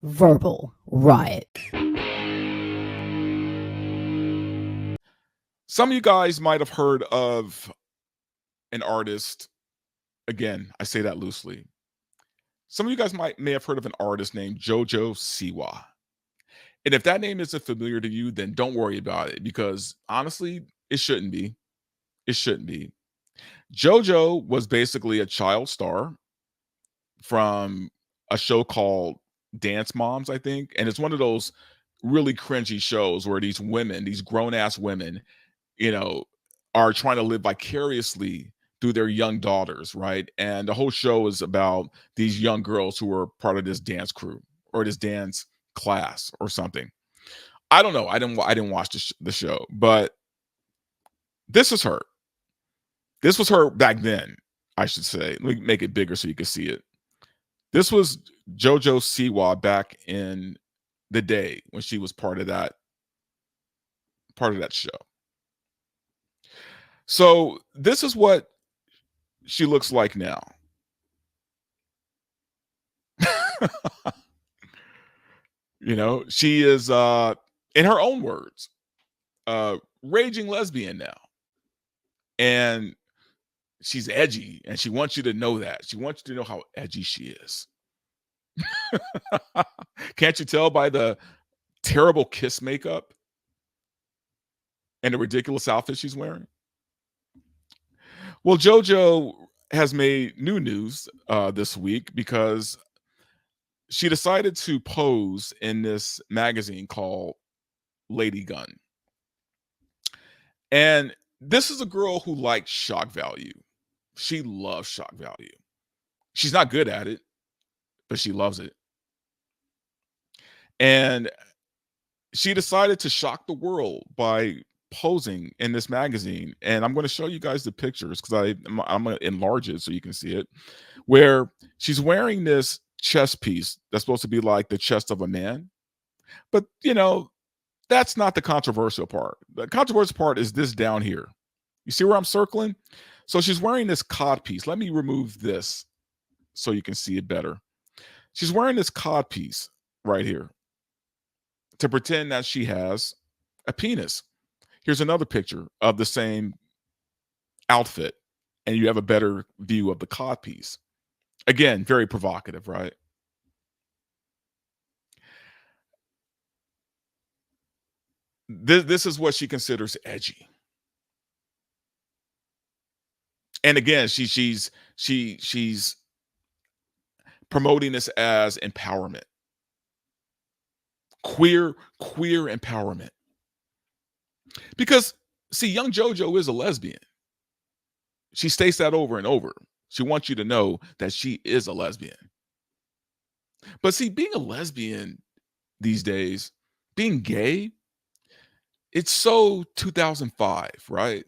verbal riot. Some of you guys might have heard of an artist. Again, I say that loosely. Some of you guys may have heard of an artist named Jojo Siwa. And if that name isn't familiar to you, then don't worry about it because honestly, it shouldn't be. It shouldn't be. Jojo was basically a child star from a show called Dance Moms, I think. And it's one of those really cringy shows where these women, these grown ass women, you know, are trying to live vicariously through their young daughters, right? And the whole show is about these young girls who are part of this dance crew or this dance class or something. I don't know. I didn't watch the show, but this is her. This was her back then, I should say. Let me make it bigger so you can see it. This was Jojo Siwa back in the day when she was part of that show. So this is what she looks like now. She is in her own words, raging lesbian now. And she's edgy and she wants you to know that. She wants you to know how edgy she is. Can't you tell by the terrible kiss makeup and the ridiculous outfit she's wearing? Well, JoJo has made new news this week because she decided to pose in this magazine called Ladygun. And this is a girl who likes shock value. She loves shock value. She's not good at it, but she loves it. And she decided to shock the world by posing in this magazine. And I'm going to show you guys the pictures because I'm going to enlarge it so you can see it, where she's wearing this chest piece that's supposed to be like the chest of a man. But, that's not the controversial part. The controversial part is this down here. You see where I'm circling? So she's wearing this cod piece. Let me remove this so you can see it better. She's wearing this cod piece right here to pretend that she has a penis. Here's another picture of the same outfit, and you have a better view of the cod piece. Again, very provocative, right? This is what she considers edgy. And again, she's promoting this as empowerment. Queer empowerment. Because see, young JoJo is a lesbian. She states that over and over. She wants you to know that she is a lesbian. But see, being a lesbian these days, being gay, it's so 2005, right?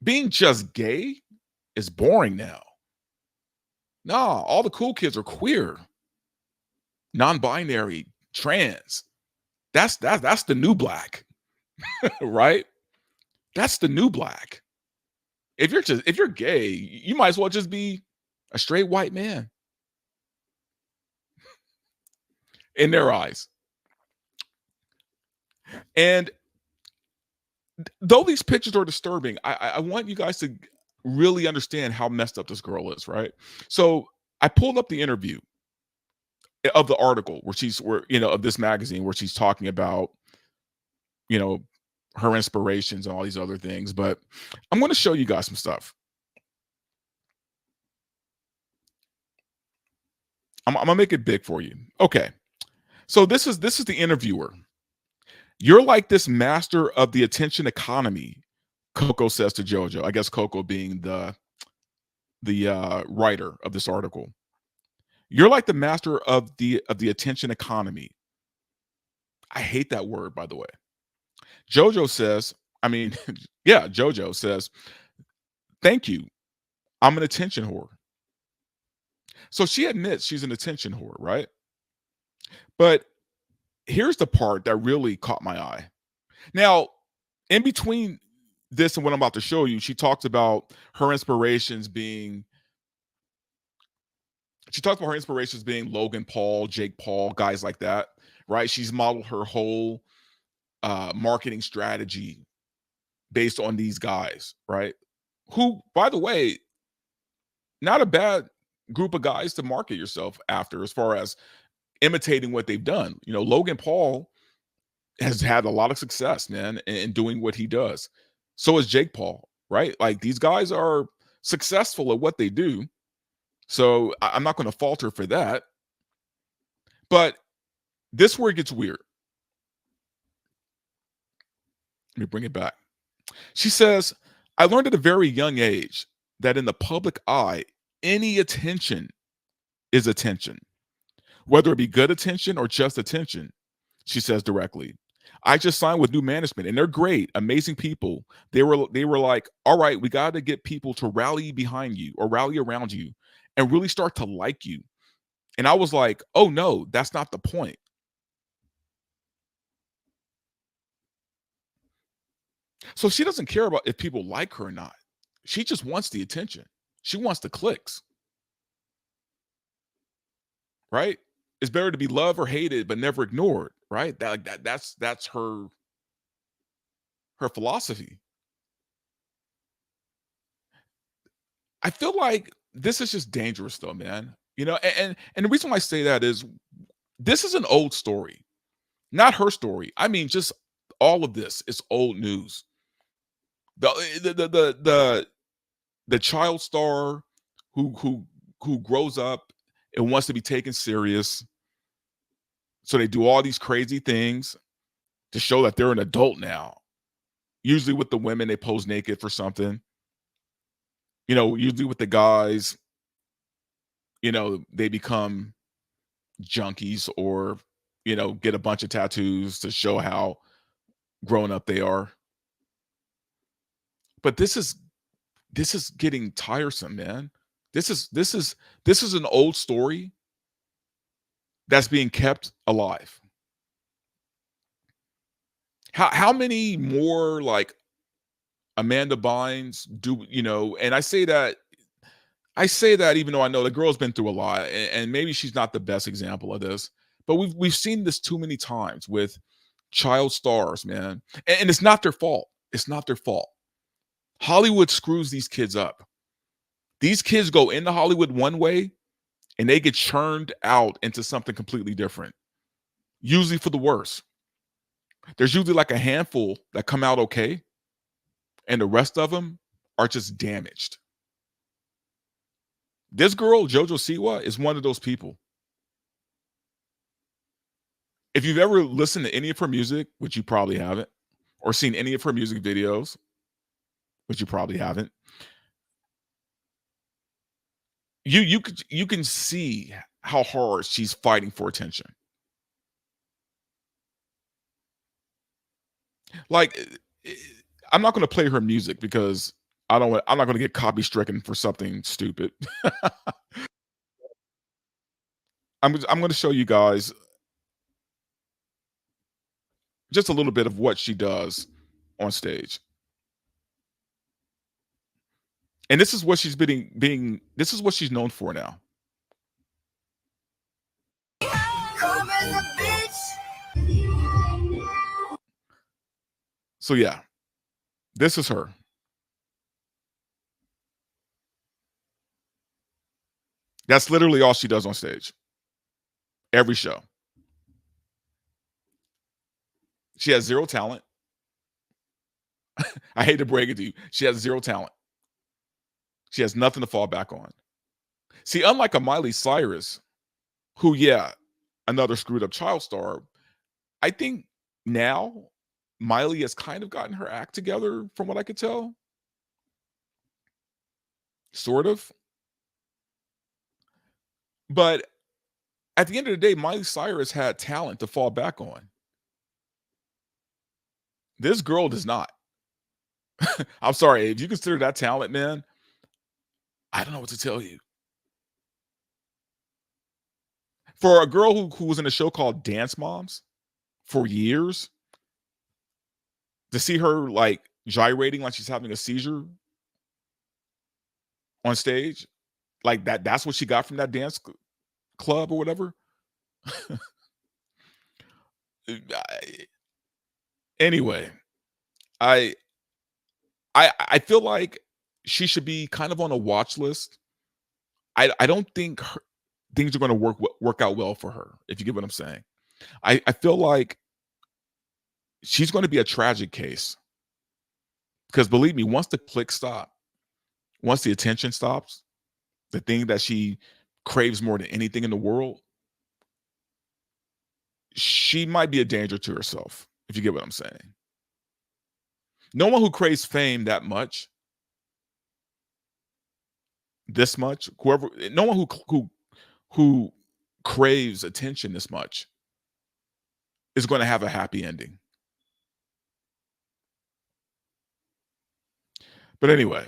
Being just gay is boring now. Nah, all the cool kids are queer, non-binary, trans. That's the new black, right? That's the new black. If you're gay, you might as well just be a straight white man in their eyes. And though these pictures are disturbing, I want you guys to really understand how messed up this girl is, right? So I pulled up the interview of the article of this magazine where she's talking about, you know, her inspirations and all these other things. But I'm going to show you guys some stuff. I'm gonna make it big for you. Okay. So this is the interviewer. You're like this master of the attention economy, Coco says to JoJo. I guess Coco being the writer of this article. You're like the master of the attention economy. I hate that word, by the way. JoJo says, I mean, yeah, JoJo says, thank you. I'm an attention whore. So she admits she's an attention whore, right? But here's the part that really caught my eye. Now, in between this and what I'm about to show you, she talks about her inspirations being She talks about her inspirations being Logan Paul, Jake Paul, guys like that, right? She's modeled her whole marketing strategy based on these guys, right? Who, by the way, not a bad group of guys to market yourself after as far as imitating what they've done. You know, Logan Paul has had a lot of success, man, in doing what he does. So is Jake Paul, right? Like these guys are successful at what they do. So I'm not going to falter for that. But this is where it gets weird. Let me bring it back. She says, I learned at a very young age that in the public eye, any attention is attention, whether it be good attention or just attention. She says directly. I just signed with new management and they're great, amazing people. They were like, all right, we got to get people to rally behind you or rally around you and really start to like you. And I was like, oh no, that's not the point. So she doesn't care about if people like her or not. She just wants the attention. She wants the clicks, right? It's better to be loved or hated, but never ignored, right? That's her philosophy. I feel like this is just dangerous though, man. You know, and the reason why I say that is this is an old story, not her story. I mean, just all of this is old news. The child star who who who grows up and wants to be taken serious, so they do all these crazy things to show that they're an adult now. Usually with the women, they pose naked for something. You know, usually with the guys, you know, they become junkies or, you know, get a bunch of tattoos to show how grown up they are. But this is getting tiresome, man. This is an old story that's being kept alive. How many more like Amanda Bynes do you know? And I say that even though I know the girl's been through a lot, and maybe she's not the best example of this, but we've seen this too many times with child stars, man. And it's not their fault. It's not their fault. Hollywood screws these kids up. These kids go into Hollywood one way and they get churned out into something completely different, usually for the worse. There's usually like a handful that come out okay, and the rest of them are just damaged. This girl, Jojo Siwa, is one of those people. If you've ever listened to any of her music, which you probably haven't, or seen any of her music videos, which you probably haven't, you can see how hard she's fighting for attention. Like, I'm not going to play her music because I'm not going to get copy stricken for something stupid. I'm going to show you guys just a little bit of what she does on stage. And this is what she's being this is what she's known for now. So yeah, this is her. That's literally all she does on stage. Every show. She has zero talent. I hate to break it to you. She has zero talent. She has nothing to fall back on. See, unlike a Miley Cyrus, who, yeah, another screwed up child star, I think now Miley has kind of gotten her act together from what I could tell. Sort of. But at the end of the day, Miley Cyrus had talent to fall back on. This girl does not. I'm sorry. If you consider that talent, man, I don't know what to tell you. For a girl who was in a show called Dance Moms for years, to see her like gyrating like she's having a seizure on stage, like that's what she got from that dance club or whatever. I- anyway, I I feel like she should be kind of on a watch list. I don't think things are going to work out well for her. If you get what I'm saying, I feel like she's going to be a tragic case because believe me, once the click stop, once the attention stops, the thing that she craves more than anything in the world, she might be a danger to herself. If you get what I'm saying, no one who craves fame that much, this much, whoever, no one who craves attention this much is going to have a happy ending. But anyway,